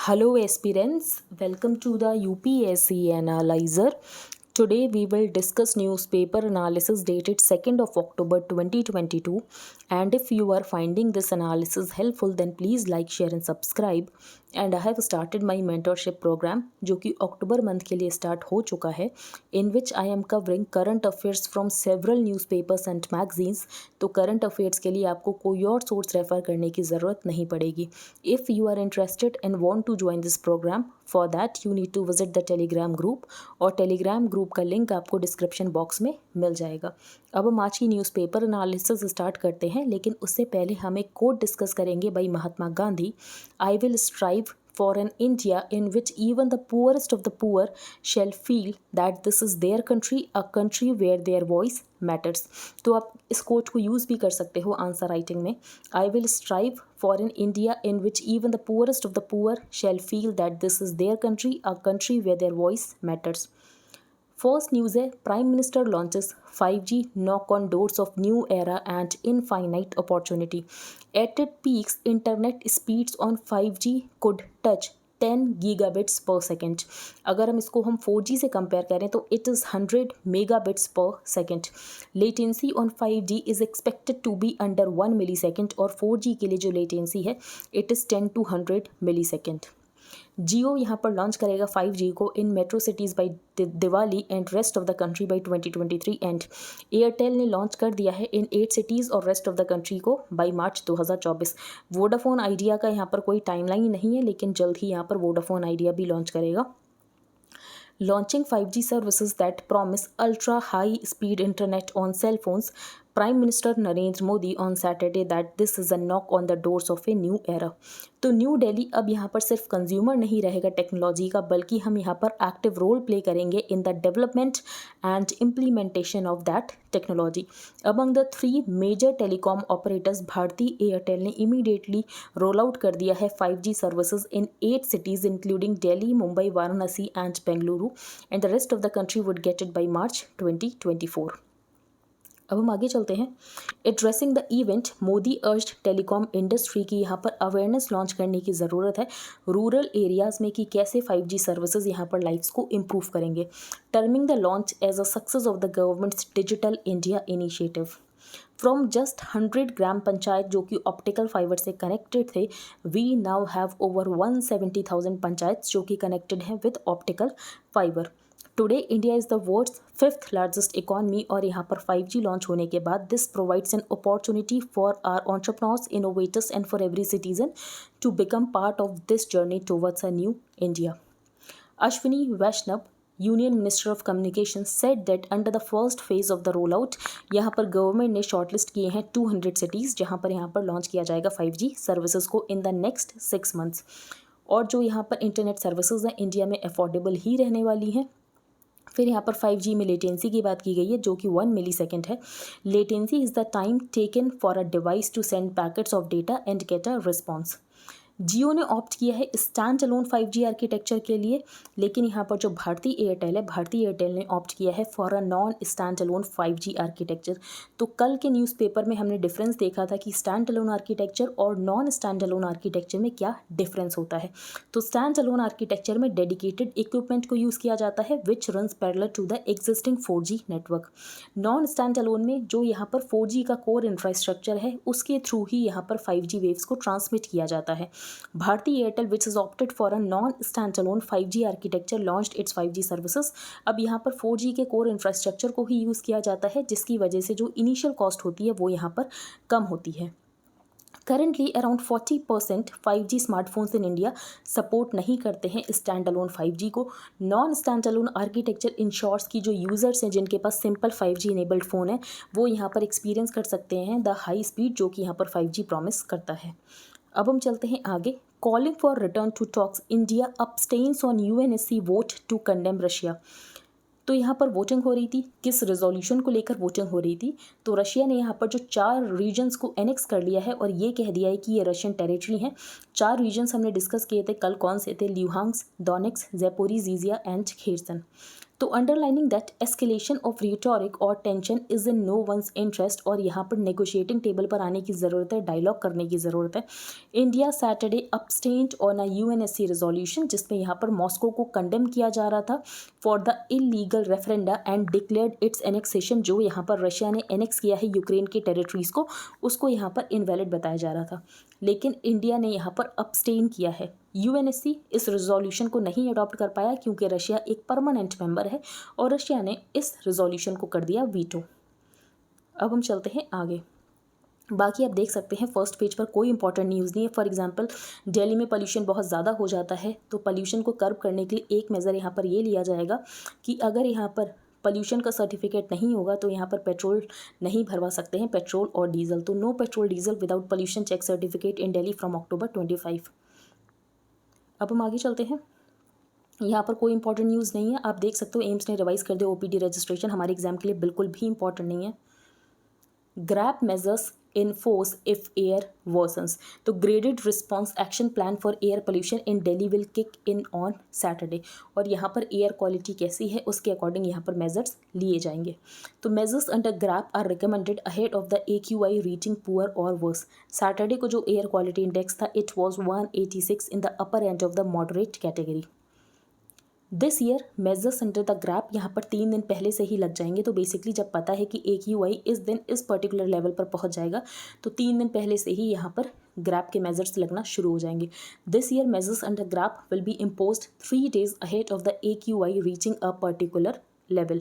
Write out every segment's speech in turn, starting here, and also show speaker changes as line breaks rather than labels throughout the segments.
Hello aspirants, welcome to the UPSC Analyzer. Today we will discuss newspaper analysis dated 2nd of October 2022, and if you are finding this analysis helpful then please like, share and subscribe. And I have started my mentorship program जो कि अक्टूबर month के लिए start हो चुका है, in which I am covering current affairs from several newspapers and magazines. तो current affairs के लिए आपको कोई और सोर्स रेफर करने की ज़रूरत नहीं पड़ेगी. If you are interested and want to join this program, for that you need to visit the Telegram group, और टेलीग्राम ग्रुप का लिंक आपको डिस्क्रिप्शन बॉक्स में मिल जाएगा. अब हम आज की न्यूज़पेपर एनालिसिस स्टार्ट करते हैं, लेकिन उससे पहले हम एक कोट डिस्कस करेंगे by Mahatma Gandhi. I will strive for an India in which even the poorest of the poor shall feel that this is their country, a country where their voice matters. तो आप इस कोट को use भी कर सकते हो answer writing में. I will strive for an India in which even the poorest of the poor shall feel that this is their country, a country where their voice matters. First news है, prime minister launches 5G knock on doors of new era and infinite opportunity. At it peaks internet speeds on 5G could touch 10 gigabits per second. अगर हम 4G से compare करें तो it is 100 megabits per second. Latency on 5G is expected to be under 1 millisecond, और 4G के लिए जो latency है it is 10 to 100 milli second. जियो यहाँ पर लॉन्च करेगा 5G को इन metro cities by Diwali and rest of the country by 2023. And Airtel ने लॉन्च कर दिया है इन 8 सिटीज़ और रेस्ट ऑफ द कंट्री को बाई मार्च 2024. वोडाफोन आइडिया का यहाँ पर कोई टाइमलाइन नहीं है, लेकिन जल्द ही यहाँ पर वोडाफोन आइडिया भी लॉन्च करेगा. Launching 5G services that promise ultra high speed internet on cell phones, Prime Minister Narendra Modi on Saturday that this is a knock on the doors of a new era. तो new Delhi अब यहाँ पर सिर्फ consumer नहीं रहेगा technology का, बल्कि हम यहाँ पर एक्टिव रोल प्ले करेंगे in the development and implementation of that technology. Among the 3 major telecom operators, Bharti Airtel ने इमीडिएटली रोल आउट कर दिया है 5G services in 8 cities including Delhi, Mumbai, Varanasi and Bengaluru, and the rest of the country would get it by March 2024. अब हम आगे चलते हैं. Addressing the event, Modi urged telecom industry की यहाँ पर अवेयरनेस लॉन्च करने की ज़रूरत है रूरल एरियाज़ में कि कैसे 5G सर्विसेज यहाँ पर लाइफ्स को इम्प्रूव करेंगे. Terming the launch as a success of the government's Digital India initiative. From just 100 gram panchayat जो कि ऑप्टिकल फाइबर से कनेक्टेड थे, we now have over 170,000 panchayat जो कि कनेक्टेड हैं with optical fibre. Today India is the world's 5th largest economy, और यहाँ पर 5G लॉन्च होने के बाद this provides an opportunity for our entrepreneurs, innovators and for every citizen to become part of this journey towards a new India. Ashwini Vaishnaw, union minister of communication, said that under the first phase of the roll out, यहाँ पर government ने shortlist किए हैं 200 cities जहाँ पर launch किया जाएगा 5G services को इन द नेक्स्ट 6 months. और जो यहाँ पर इंटरनेट सर्विसेज हैं इंडिया में अफोर्डेबल ही रहने वाली हैं. फिर यहाँ पर 5G में लेटेंसी की बात की गई है जो कि 1 मिली सेकेंड है. Latency is the time taken for a device to send packets of data and get a response. Jio ने ऑप्ट किया है स्टैंड अलोन 5G आर्किटेक्चर के लिए, लेकिन यहाँ पर जो भारती एयरटेल ने ऑप्ट किया है for a non stand alone 5G architecture. तो कल के न्यूज़पेपर में हमने डिफरेंस देखा था कि स्टैंड अलोन आर्किटेक्चर और नॉन स्टैंड अलोन आर्किटेक्चर में क्या डिफरेंस होता है. तो स्टैंड अलोन आर्किटेक्चर में डेडिकेटेड इक्विपमेंट को यूज़ किया जाता है which runs parallel to the existing 4G network. Non stand alone में जो यहाँ पर 4G का कोर इंफ्रास्ट्रक्चर है उसके थ्रू ही यहाँ पर 5G वेव्स को ट्रांसमिट किया जाता है. Bharti Airtel which is opted for a non stand alone 5G architecture launched its 5G services. अब यहाँ पर 4G के कोर इंफ्रास्ट्रक्चर को ही यूज़ किया जाता है, जिसकी वजह से जो इनिशियल कॉस्ट होती है वो यहाँ पर कम होती है. Currently around 40% 5G smartphones in India support नहीं करते हैं स्टैंड अलोन 5G को. Non stand alone architecture ensures की जो यूज़र्स हैं जिनके पास सिंपल 5G इनेबल्ड फ़ोन है वो यहाँ पर एक्सपीरियंस कर सकते हैं द हाई स्पीड जो कि यहाँ पर 5G प्रॉमिस करता है. अब हम चलते हैं आगे. Calling for return to talks, India abstains on UNSC vote to condemn Russia. तो यहाँ पर वोटिंग हो रही थी, किस रेजोल्यूशन को लेकर वोटिंग हो रही थी. तो रशिया ने यहाँ पर जो 4 रीजन्स को एनेक्स कर लिया है और ये कह दिया है कि ये रशियन टेरिटरी हैं. 4 रीजन्स हमने डिस्कस किए थे कल, कौन से थे? Luhansk, Donetsk, Zaporizhzhia and Kherson. तो underlining that escalation of rhetoric और tension is in no one's interest, और यहाँ पर नेगोशिएटिंग टेबल पर आने की ज़रूरत है, डायलॉग करने की ज़रूरत है। India Saturday abstained on a UNSC resolution, जिसमें यहाँ पर मॉस्को को कंडेम किया जा रहा था for the illegal referenda and declared its annexation. जो यहाँ पर रशिया ने एनेक्स किया है यूक्रेन के टेरिटरीज़ को, उसको यहाँ पर इनवैलिड बताया जा रहा था, लेकिन इंडिया ने यहाँ पर abstain किया है। यूएनएससी इस रेजोल्यूशन को नहीं अडॉप्ट कर पाया क्योंकि रशिया एक परमानेंट मेंबर है और रशिया ने इस रेजोल्यूशन को कर दिया वीटो। अब हम चलते हैं आगे। बाकी आप देख सकते हैं फर्स्ट पेज पर कोई इंपॉर्टेंट न्यूज़ नहीं है। फॉर एग्जांपल दिल्ली में पोल्यूशन बहुत ज़्यादा हो जाता है, तो पोल्यूशन को कर्ब करने के लिए एक मेज़र यहाँ पर ये लिया जाएगा कि अगर यहाँ पर पोल्यूशन का सर्टिफिकेट नहीं होगा तो यहाँ पर पेट्रोल नहीं भरवा सकते हैं, पेट्रोल और डीजल। तो no petrol diesel without pollution check certificate in Delhi from October 25। अब हम आगे चलते हैं। यहाँ पर कोई इंपॉर्टेंट न्यूज़ नहीं है। आप देख सकते हो एम्स ने रिवाइज कर दिया ओपीडी रजिस्ट्रेशन, हमारे एग्जाम के लिए बिल्कुल भी इंपॉर्टेंट नहीं है। GRAP measures in force if air worsens, तो graded response action plan for air pollution in Delhi will kick in on Saturday, और यहाँ पर एयर क्वालिटी कैसी है उसके अकॉर्डिंग यहाँ पर मेजर्स लिए जाएंगे। तो measures under GRAP are recommended ahead of the AQI reaching poor और वर्स। सैटरडे को जो एयर क्वालिटी इंडेक्स था it was 186 in the upper end of the moderate category. This year measures under the GRAP यहाँ पर 3 दिन पहले से ही लग जाएंगे। तो बेसिकली जब पता है कि AQI इस दिन इस पर्टिकुलर लेवल पर पहुँच जाएगा तो 3 दिन पहले से ही यहाँ पर ग्रैप के मेजर्स लगना शुरू हो जाएंगे। This year measures under grab will be imposed 3 days ahead of the AQI reaching a particular level.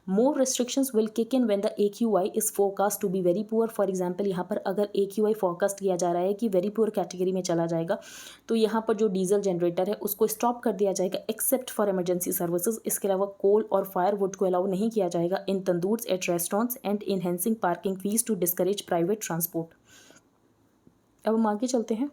More restrictions will kick in when the AQI is forecast to be very poor. For example, यहाँ पर अगर AQI forecast किया जा रहा है कि very poor category में चला जाएगा तो यहाँ पर जो डीजल जनरेटर है उसको स्टॉप कर दिया जाएगा एक्सेप्ट फॉर इमरजेंसी सर्विसेज। इसके अलावा कोल और फायरवुड को अलाउ नहीं किया जाएगा in tandoors at restaurants and enhancing parking fees to discourage private transport. अब हम आगे चलते हैं।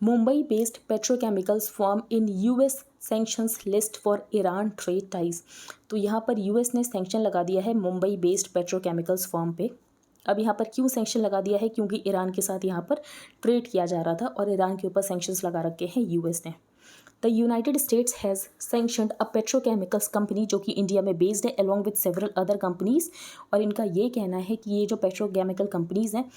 Mumbai based petrochemicals firm in US sanctions list for Iran trade ties, तो यहाँ पर US ने सैंक्शन लगा दिया है मुंबई बेस्ड पेट्रोकेमिकल्स फर्म पे। अब यहाँ पर क्यों सैंक्शन लगा दिया है? क्योंकि ईरान के साथ यहाँ पर ट्रेड किया जा रहा था और ईरान के ऊपर सैंक्शंस लगा रखे हैं US ने। The United states has sanctioned a petrochemicals company जो कि इंडिया में बेस्ड है along with several other companies, और इनका ये कहना है कि ये जो पेट्रोकेमिकल कंपनीज हैं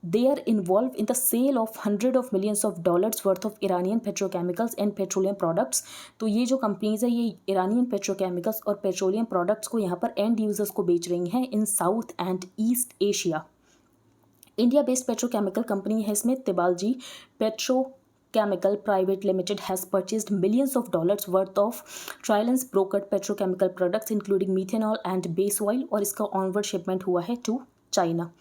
they are involved in the sale of hundred of millions of dollars worth of Iranian petrochemicals and petroleum products। तो ये जो कंपनीज है ये ईरानियन पेट्रोकेमिकल्स और पेट्रोलियम प्रोडक्ट्स को यहाँ पर एंड यूजर्स को बेच रही हैं in South and East Asia. India based petrochemical company है इसमें Tibalaji petrochemical Private Limited has purchased millions of dollars worth of Trialens brokered petrochemical products including methanol and base oil, और इसका ऑनवर्ड शिपमेंट हुआ है to China.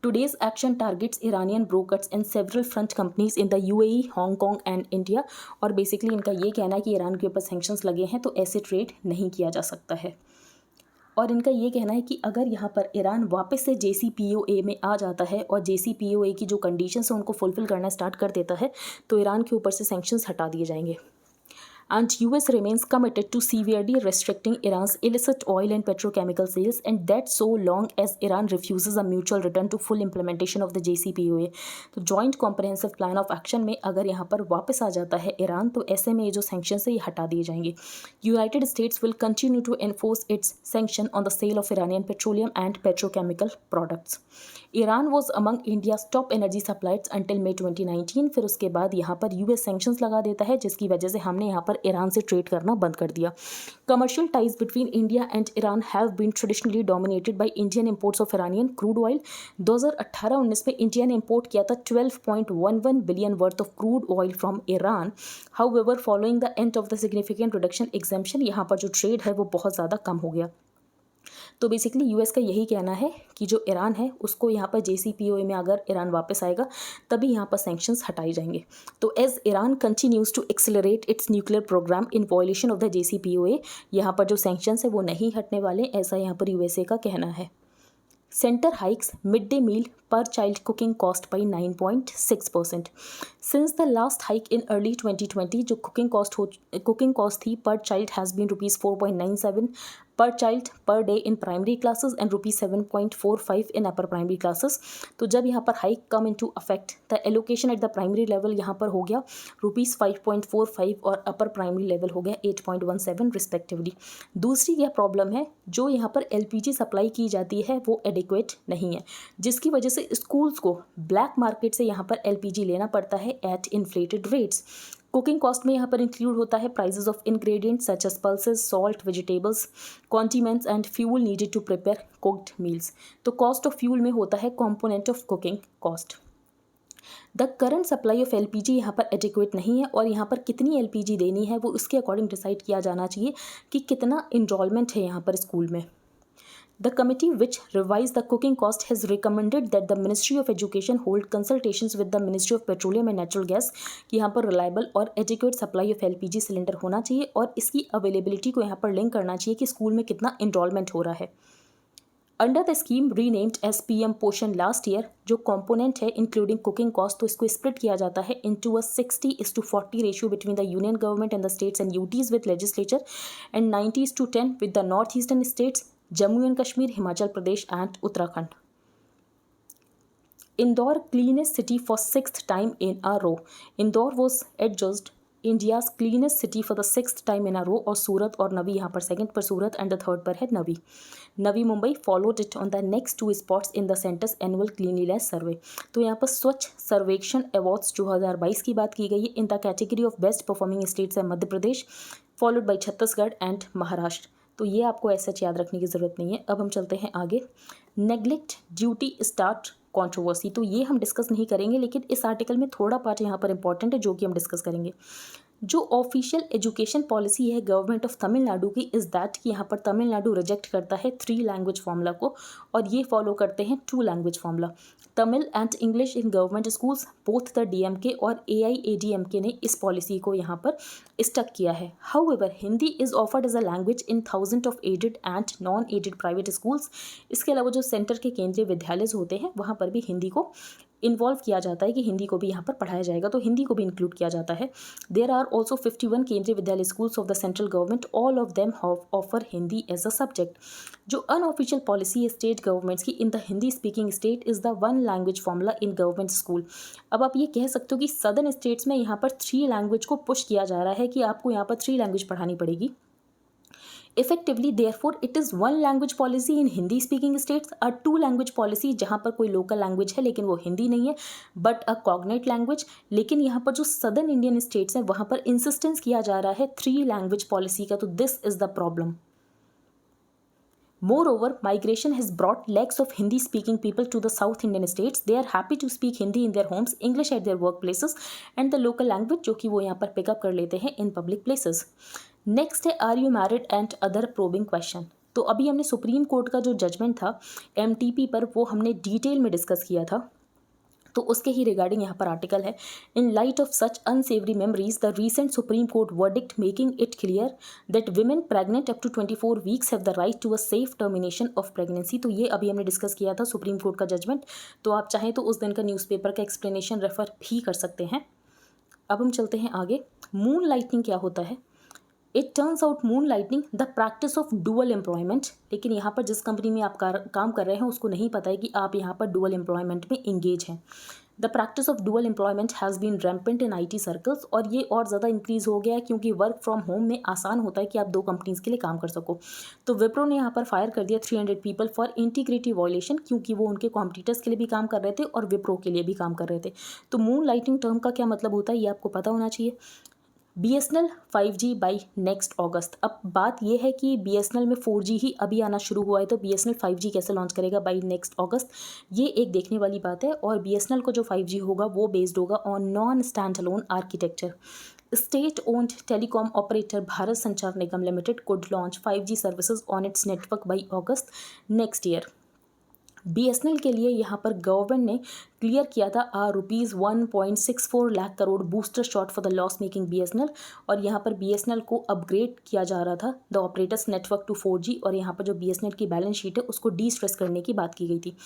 Today's action targets Iranian brokers and several front companies in the UAE, Hong Kong and India, और basically इनका ये कहना है कि ईरान के ऊपर सैंक्शंस लगे हैं तो ऐसे ट्रेड नहीं किया जा सकता है। और इनका ये कहना है कि अगर यहाँ पर ईरान वापस से JCPOA में आ जाता है और JCPOA की जो कंडीशंस हैं उनको फुलफिल करना स्टार्ट कर देता है तो ईरान के ऊपर से सैंक्शंस हटा दिए जाएंगे। And US remains committed to severely restricting Iran's illicit oil and petrochemical sales, and that so long as Iran refuses a mutual return to full implementation of the JCPOA। तो Joint Comprehensive Plan of Action में अगर यहाँ पर वापस आ जाता है Iran तो ऐसे में ये जो sanctions है ये हटा दिए जाएंगे। United States will continue to enforce its sanction on the sale of Iranian petroleum and petrochemical products। Iran was among India's top energy suppliers until May 2019। फिर उसके बाद यहाँ पर US सैंक्शंस लगा देता है जिसकी वजह से हमने यहाँ पर ईरान से ट्रेड करना बंद कर दिया। Commercial ties between India and Iran have been traditionally dominated by Indian imports of Iranian crude oil. 2018-19 में इंडिया ने इंपोर्ट किया था 12.11 billion worth of crude oil from Iran. However following the end of the significant reduction exemption यहाँ पर जो trade है वो बहुत ज़्यादा कम हो गया। तो बेसिकली US का यही कहना है कि जो ईरान है उसको यहाँ पर JCPOA में अगर ईरान वापस आएगा तभी यहाँ पर सैंक्शंस हटाई जाएंगे। तो as Iran continues to accelerate its nuclear program in violation of the JCPOA, यहाँ पर जो सैंक्शंस है वो नहीं हटने वाले, ऐसा यहाँ पर USA का कहना है। Centre hikes mid day meal per child cooking cost by 9.6%. Since the last hike in early 2020, जो cooking cost थी per child has been rupees 4.97 per child per day in primary classes and rupees 7.45 in upper primary classes. तो जब यहाँ पर hike come into affect, the allocation at the primary level यहाँ पर हो गया रुपीज़ 5.45 और अपर प्राइमरी लेवल हो गया 8.17 रिस्पेक्टिवली. दूसरी यह प्रॉब्लम है, जो यहाँ पर एलपीजी सप्लाई की जाती है वो एडिक्वेट नहीं है, जिसकी वजह से स्कूल्स को ब्लैक मार्केट से यहाँ पर एलपीजी लेना पड़ता है at inflated rates. Cooking cost में यहाँ पर इंक्लूड होता है prices of ingredients such as pulses, salt, vegetables, condiments and fuel needed to prepare cooked meals. तो कॉस्ट ऑफ फ्यूल में होता है component of cooking cost. The current supply of LPG यहाँ पर एडिक्वेट नहीं है और यहाँ पर कितनी एलपीजी देनी है वो इसके अकॉर्डिंग डिसाइड किया जाना चाहिए कि कितना इनरोलमेंट है यहाँ पर स्कूल में. The committee which revised the cooking cost has recommended that the Ministry of Education hold consultations with the Ministry of Petroleum and Natural Gas कि यहाँ पर reliable और adequate supply of LPG cylinder होना चाहिए और इसकी availability को यहाँ पर लिंक करना चाहिए कि स्कूल में कितना इनरोलमेंट हो रहा है. Under the scheme renamed S PM पोषण लास्ट ईयर, जो कॉम्पोनेंट है इंक्लूडिंग कुकिंग कॉस्ट, तो इसको स्प्लिट किया जाता है into a 60:40 ratio between the union government and the states and UTs with legislature and 90:10 with the north eastern states, Jammu and Kashmir, Himachal Pradesh and Uttarakhand. Indore cleanest city for 6th time in a row. Indore was adjudged India's cleanest city for the 6th time in a row. और सूरत और नवी यहाँ पर second पर सूरत and the third पर है Navi. Navi Mumbai followed it on the next 2 spots in the centre's annual cleanliness survey. तो यहाँ पर स्वच्छ सर्वेक्षण अवार्ड्स 2022 की बात की गई है. In the category of best performing states है Madhya Pradesh, followed by Chhattisgarh and Maharashtra. तो ये आपको ऐसा याद रखने की ज़रूरत नहीं है. अब हम चलते हैं आगे. Neglect duty start controversy. तो ये हम डिस्कस नहीं करेंगे, लेकिन इस आर्टिकल में थोड़ा पार्ट यहाँ पर इंपॉर्टेंट है जो कि हम डिस्कस करेंगे. जो ऑफिशियल एजुकेशन पॉलिसी है गवर्नमेंट ऑफ तमिलनाडु की इज़ दैट कि यहाँ पर तमिलनाडु रिजेक्ट करता है 3 लैंग्वेज फार्मूला को और ये फॉलो करते हैं 2 language formula. Tamil and English in government schools, both the DMK और AIADMK ने इस पॉलिसी को यहाँ पर स्टक किया है. However Hindi is offered as a language in 1000 of aided and non aided private schools. इसके अलावा जो सेंटर के केंद्रीय विद्यालय होते हैं वहाँ पर भी हिंदी को इन्वॉल्व किया जाता है कि हिंदी को भी यहाँ पर पढ़ाया जाएगा, तो हिंदी को भी इंक्लूड किया जाता है. There are also 51 Kendriya Vidyalaya schools of the central government, all of them offer Hindi as a subject. जो अनऑफिशियल पॉलिसी है स्टेट गवर्नमेंट्स की in the Hindi speaking state is the 1 language formula in government school. अब आप ये कह सकते हो कि सदर्न स्टेट्स में यहाँ पर 3 लैंग्वेज को पुश किया जा रहा है कि आपको यहाँ पर 3 लैंग्वेज पढ़ानी पड़ेगी. Effectively, therefore, it is 1 language policy in Hindi speaking states, a 2 language policy जहाँ पर कोई लोकल लैंग्वेज है लेकिन वो हिंदी नहीं है बट अ कॉग्नेट लैंग्वेज. लेकिन यहाँ पर जो सदर्न इंडियन स्टेट्स हैं वहाँ पर इंसिस्टेंस किया जा रहा है 3 लैंग्वेज पॉलिसी का. तो this is the problem. Moreover, migration has brought lakhs of Hindi-speaking people to the South Indian states. They are happy to speak Hindi in their homes, English at their workplaces, and the local language जो कि वो यहाँ पर pickup कर लेते हैं in public places. Next है are you married and other probing question. तो अभी हमने सुप्रीम कोर्ट का जो जजमेंट था MTP पर वो हमने डिटेल में डिस्कस किया था, तो उसके ही रिगार्डिंग यहाँ पर आर्टिकल है. In light of such unsavoury memories the recent Supreme Court verdict making it clear that women pregnant up to 24 weeks have the right to a safe termination of pregnancy. तो ये अभी हमने discuss किया था supreme court का judgement, तो आप चाहें तो उस दिन का न्यूज़पेपर का एक्सप्लेनेशन रेफर भी कर सकते हैं. अब हम चलते हैं आगे. मून लाइटनिंग क्या होता है. It turns out moon lightning the practice of dual employment. लेकिन यहाँ पर जिस कंपनी में आप काम कर रहे हैं उसको नहीं पता है कि आप यहाँ पर डुअल एम्प्लॉयमेंट में इंगेज हैं. The practice of dual employment has been rampant in IT circles. और ये और ज़्यादा इंक्रीज़ हो गया है क्योंकि वर्क फ्रॉम होम में आसान होता है कि आप 2 कंपनीज़ के लिए काम कर सको. तो विप्रो ने यहाँ पर फायर कर दिया 300 पीपल फॉर इंटीग्रिटी वायलेशन, क्योंकि वो उनके कॉम्पिटिटर्स के लिए भी काम कर रहे थे और विप्रो के लिए भी काम कर रहे थे. तो मून लाइटिंग टर्म का क्या मतलब होता है ये आपको पता होना चाहिए. BSNL 5G बाई नेक्स्ट अगस्त. अब बात यह है कि BSNL में 4G ही अभी आना शुरू हुआ है, तो BSNL 5G कैसे लॉन्च करेगा बाई नेक्स्ट अगस्त, ये एक देखने वाली बात है. और BSNL को जो 5G होगा वो बेस्ड होगा on non stand alone architecture. State owned telecom operator Bharat Sanchar Nigam Limited could launch 5G services on its network by August next year. BSNL के लिए यहाँ पर गवर्नमेंट ने क्लियर किया था ₹1.64 lakh crore booster shot for the loss making BSNL, और यहाँ पर BSNL को अपग्रेड किया जा रहा था the operators network to 4G, और यहाँ पर जो BSNL की बैलेंस शीट है उसको डी स्ट्रेस करने की बात की गई थी।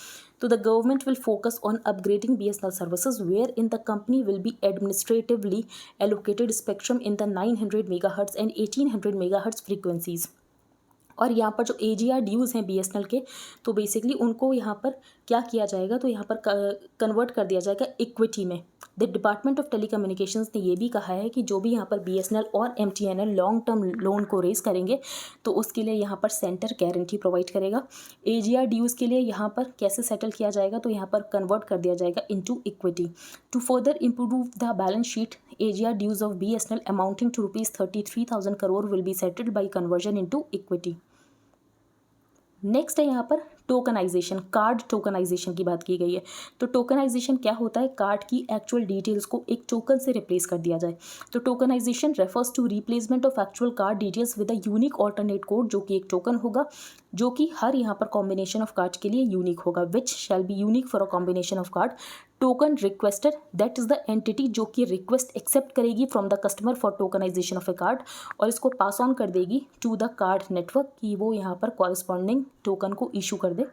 तो the government will focus on upgrading BSNL services wherein the company will be administratively allocated spectrum in the 900 megahertz and 1800 megahertz frequencies. और यहाँ पर जो AGR ड्यूज़ हैं BSNL के, तो बेसिकली उनको यहाँ पर क्या किया जाएगा, तो यहाँ पर कन्वर्ट कर दिया जाएगा इक्विटी में। द डिपार्टमेंट ऑफ टेलीकम्युनिकेशंस ने ये भी कहा है कि जो भी यहाँ पर BSNL और MTNL लॉन्ग टर्म लोन को रेज़ करेंगे तो उसके लिए यहाँ पर सेंटर गारंटी प्रोवाइड करेगा। AGR ड्यूज़ के लिए यहाँ पर कैसे सेटल किया जाएगा, तो यहाँ पर कन्वर्ट कर दिया जाएगा into equity. To further improve the balance sheet, AGR dues of BSNL amounting to ₹33,000 crore will be settled by conversion into equity। Next है यहाँ पर टोकनाइजेशन, कार्ड टोकनाइजेशन की बात की गई है। तो टोकनाइजेशन क्या होता है, कार्ड की एक्चुअल डिटेल्स को एक टोकन से रिप्लेस कर दिया जाए। तो tokenisation refers to replacement of actual card details with a unique alternate code, जो कि एक टोकन होगा जो कि हर यहाँ पर कॉम्बिनेशन ऑफ कार्ड के लिए यूनिक होगा, which shall be unique for a combination of card. Token requester, that is the entity जो कि रिक्वेस्ट एक्सेप्ट करेगी from the customer for tokenization of a card, और इसको पास ऑन कर देगी टू द कार्ड नेटवर्क कि वो यहाँ पर कॉरेस्पॉन्डिंग टोकन को इशू कर दे।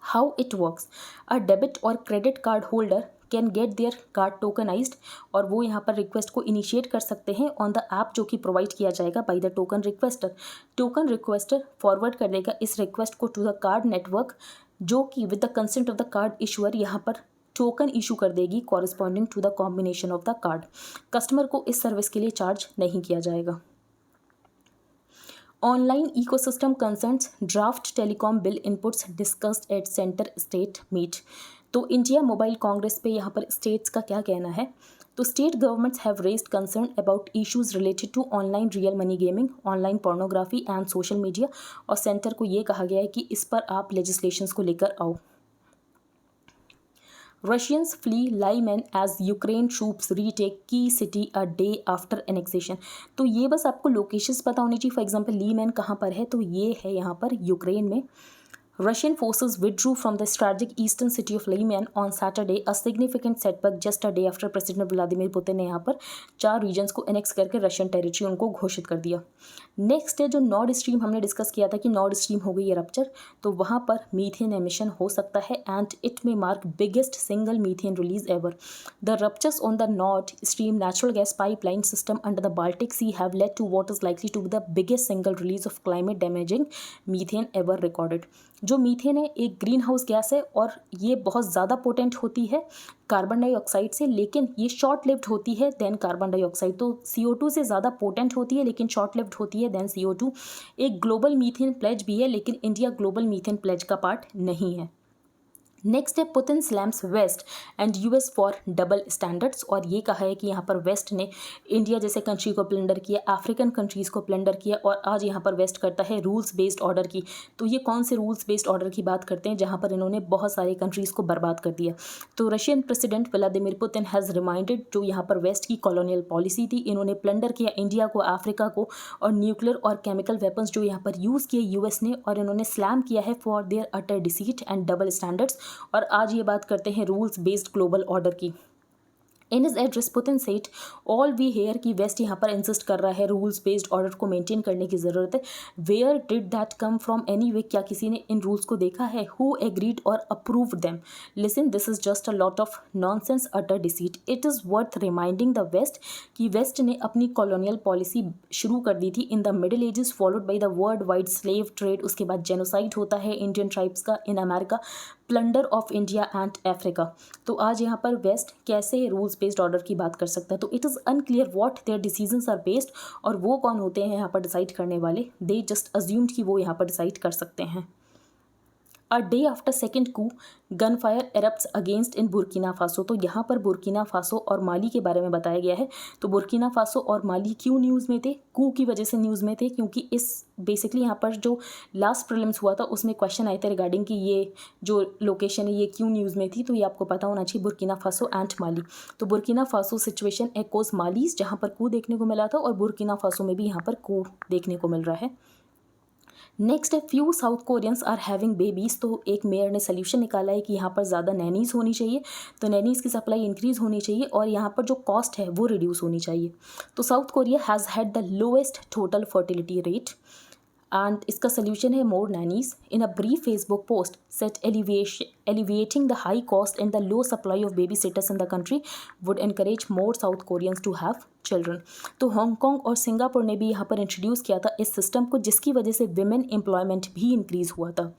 How it works, a debit और credit card holder can get their card tokenized, और वो यहाँ पर रिक्वेस्ट को इनिशिएट कर सकते हैं ऑन द ऐप जो कि प्रोवाइड किया जाएगा by the token requester. Token requester forward कर देगा इस रिक्वेस्ट को टू द कार्ड नेटवर्क, जो कि with the consent of the card issuer यहाँ पर टोकन इशू कर देगी corresponding to the combination of the card. Customer को इस सर्विस के लिए चार्ज नहीं किया जाएगा। Online ecosystem concerns draft telecom bill inputs discussed at centre state meet. तो इंडिया मोबाइल कांग्रेस पे यहाँ पर स्टेट्स का क्या कहना है, तो state governments have raised concern about issues related to online real money gaming, online pornography and social media, और सेंटर को ये कहा गया है कि इस पर आप लेजिस्लेशंस को लेकर आओ। Russians flee Lyman as Ukraine troops retake key city a day after annexation। तो ये बस आपको लोकेशंस पता होनी चाहिए। फॉर एग्जांपल लीमैन कहाँ पर है, तो ये है यहाँ पर यूक्रेन में। Russian forces withdrew from the strategic eastern city of Lyman on Saturday, a significant setback just a day after President Vladimir Putin ने यहाँ पर 4 रीजन्स को एनेक्स करके रशियन टेरिटरी उनको घोषित कर दिया। नेक्स्ट है जो नॉर्ड स्ट्रीम, हमने डिस्कस किया था कि नॉर्ड स्ट्रीम हो गई है रप्चर, तो वहाँ पर मीथेन एमिशन हो सकता है and it may mark biggest single methane release ever. The ruptures on the Nord Stream natural gas pipeline system under the Baltic sea have led to what is likely to be the biggest single release of climate damaging methane ever recorded. जो methane है एक green house gas है और ये बहुत ज़्यादा potent होती है कार्बन डाइऑक्साइड से, लेकिन ये शॉर्ट लिव्ड होती है देन कार्बन डाइऑक्साइड। तो CO2 से ज़्यादा पोटेंट होती है लेकिन शॉर्ट लिव्ड होती है देन CO2। एक ग्लोबल मीथेन प्लेज भी है लेकिन इंडिया ग्लोबल मीथेन प्लेज का पार्ट नहीं है। नेक्स्ट है Putin slams west and US for double standards, और ये कहा है कि यहाँ पर वेस्ट ने इंडिया जैसे कंट्री को प्लंडर किया, अफ्रीकन कंट्रीज़ को प्लंडर किया, और आज यहाँ पर वेस्ट करता है रूल्स बेस्ड ऑर्डर की। तो ये कौन से रूल्स बेस्ड ऑर्डर की बात करते हैं जहाँ पर इन्होंने बहुत सारे कंट्रीज़ को बर्बाद कर दिया। तो Russian president Vladimir Putin has reminded जो यहाँ पर वेस्ट की कॉलोनियल पॉलिसी थी, इन्होंने प्लंडर किया इंडिया को, अफ्रीका को, और न्यूक्लियर और केमिकल वेपन्स जो यहाँ पर यूज़ किए US ने, और इन्होंने स्लैम किया है for their utter deceit and double standards. और आज ये बात करते हैं रूल्स बेस्ड ग्लोबल ऑर्डर की। In his address Putin said all we hear कि वेस्ट यहाँ पर इंसिस्ट कर रहा है रूल्स बेस्ड ऑर्डर को मेंटेन करने की ज़रूरत है। Where did that come from anyway, क्या किसी ने इन रूल्स को देखा है? हु एग्रीड और approved them? Listen, this is just a lot of nonsense utter deceit. It is worth reminding the west कि वेस्ट ने अपनी कॉलोनियल पॉलिसी शुरू कर दी थी in the middle ages followed by the world wide slave trade. उसके बाद genocide होता है इंडियन ट्राइब्स का in America, plunder of India and Africa. तो आज यहाँ पर वेस्ट कैसे रूल्स बेस्ड ऑर्डर की बात कर सकता है? तो it is unclear what their decisions are based, और वो कौन होते हैं यहाँ पर डिसाइड करने वाले? दे जस्ट अज्यूम्ड कि वो यहाँ पर डिसाइड कर सकते हैं। A day after second coup gunfire erupts against in Burkina Faso. तो यहाँ पर बुर्किना फासो और माली के बारे में बताया गया है। तो बुर्किना फासो और माली क्यों न्यूज़ में थे? कू की वजह से न्यूज़ में थे, क्योंकि इस बेसिकली यहाँ पर जो लास्ट प्रीलिम्स हुआ था उसमें क्वेश्चन आए थे रिगार्डिंग कि ये जो लोकेशन है ये क्यों न्यूज़ में थी। तो ये आपको पता होना चाहिए, बुर्किना फासो एंड माली। तो बुर्किना फासो सिचुएशन एक्कोज मालीज जहाँ पर कू देखने को मिला था, और बुर्किना फासो में भी यहाँ पर कू देखने को मिल रहा है। नेक्स्ट है few South Koreans are having babies. तो एक मेयर ने सोल्यूशन निकाला है कि यहाँ पर ज़्यादा नैनीज़ होनी चाहिए, तो नैनीज़ की सप्लाई इंक्रीज़ होनी चाहिए और यहाँ पर जो कॉस्ट है वो रिड्यूस होनी चाहिए। तो South Korea has had the lowest total fertility rate and इसका सोल्यूशन है more nannies. In a brief Facebook post set alleviating the high cost and the low supply of babysitters in the country would encourage more South Koreans to have children। तो Hong Kong और Singapore ने भी यहाँ पर introduce किया था इस system को, जिसकी वजह से विमेन एम्प्लॉयमेंट भी इंक्रीज़ हुआ था।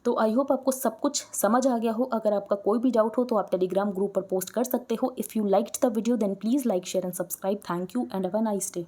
तो आई होप आपको सब कुछ समझ आ गया हो। अगर आपका कोई भी डाउट हो तो आप टेलीग्राम ग्रुप पर पोस्ट कर सकते हो। If you liked the video then please like share and subscribe. Thank you and have a nice day.